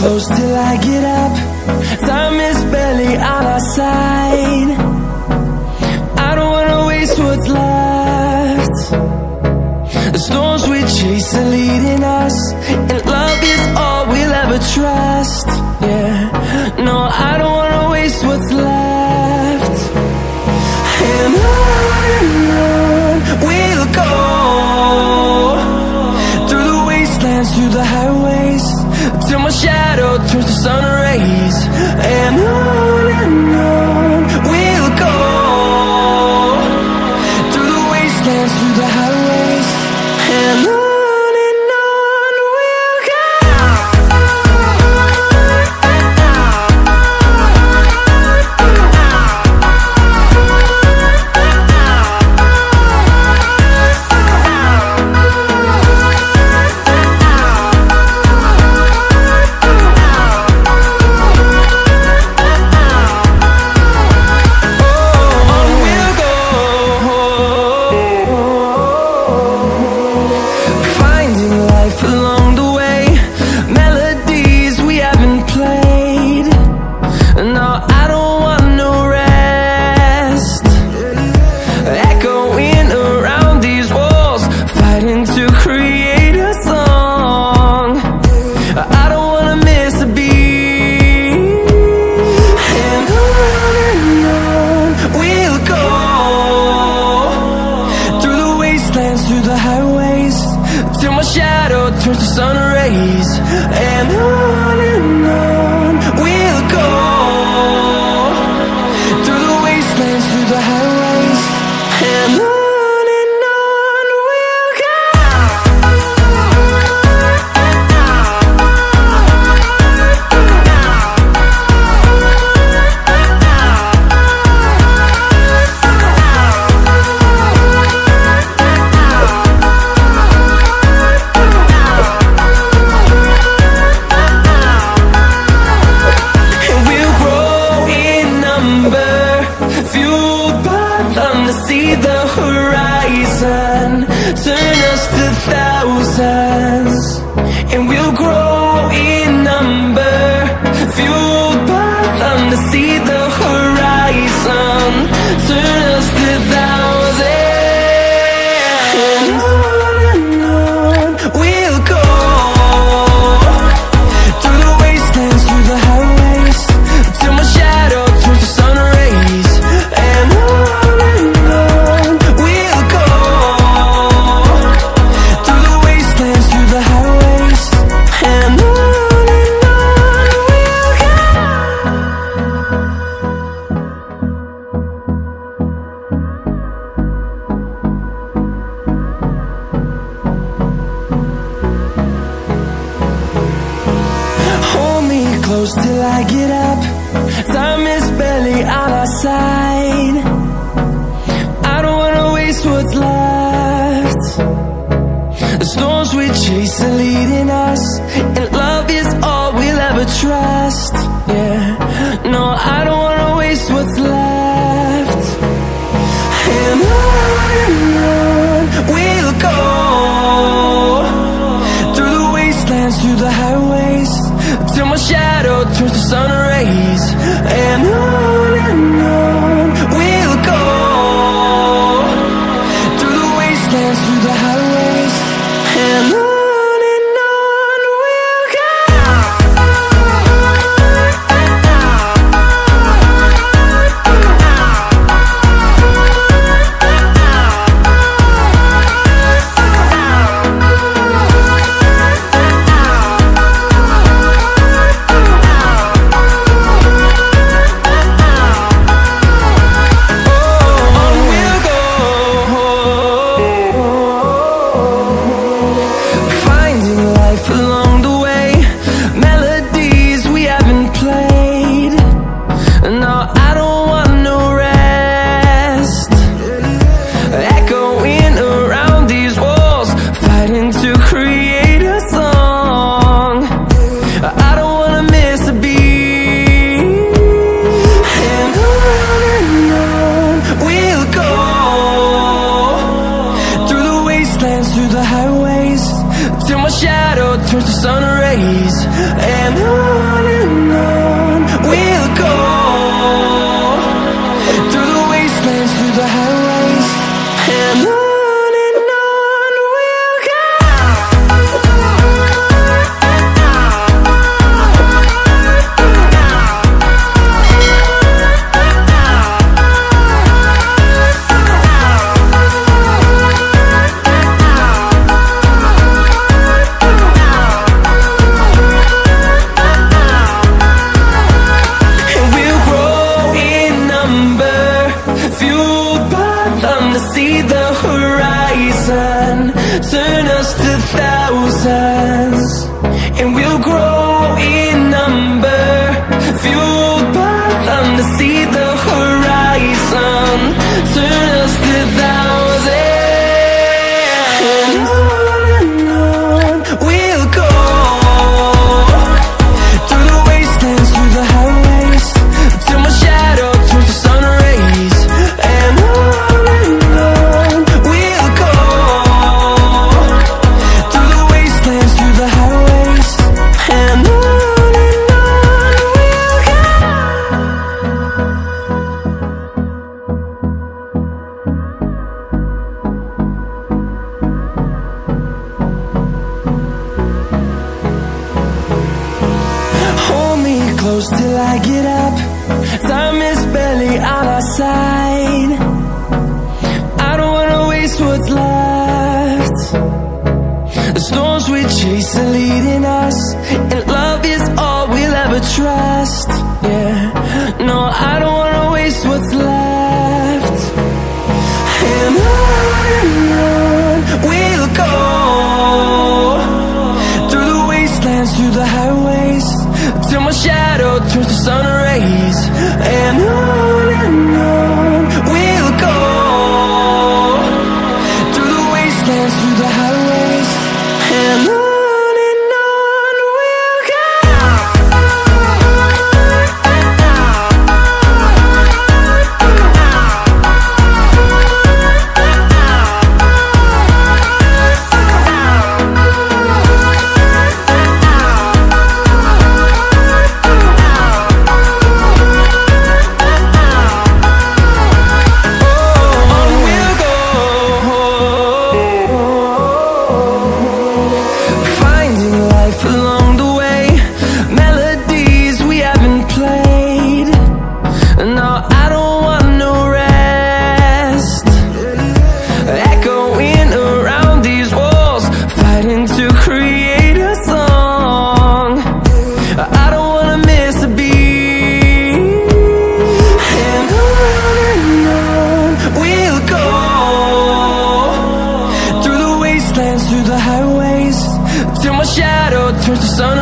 close till I get up. Time is barely on our side. I don't wanna waste what's left. The storms we chase are leading us, and love is all we'll ever trust. Yeah, no, I don't wanna waste what's left. And on we'll go, through the wastelands, through the highways, till my shadow turns to sun rays. And on we'll go, through the wastelands, through the highways, and on we'll go. turns to sun rays, and see the horizon, turn us to thousands, and we'll grow in number, fueled by them to see the horizon, turn us to thousands. And on we'll go, through the wastelands, through the highways, till my shadow turns to sun rays. And on we'll go, through the wastelands, through the highways. And on we'll go. Hold me close till I get up. Time is barely on our side. I don't wanna waste what's left. The storms we chase are leading us, and love is all we'll ever trust. Yeah, no, I don't wanna waste what's left. And on we'll go, through the wastelands, through the highways, till my shadow turns to sun rays. And on we'll go, through the wastelands, through the highways. And on we'll go. Finding life along the way, melodies we haven't played. No, I don't want no rest. Echoing around these walls, fighting to create a song. I don't wanna miss a beat. And on we'll go, through the wastelands, through the highways, till my shadow turns to sun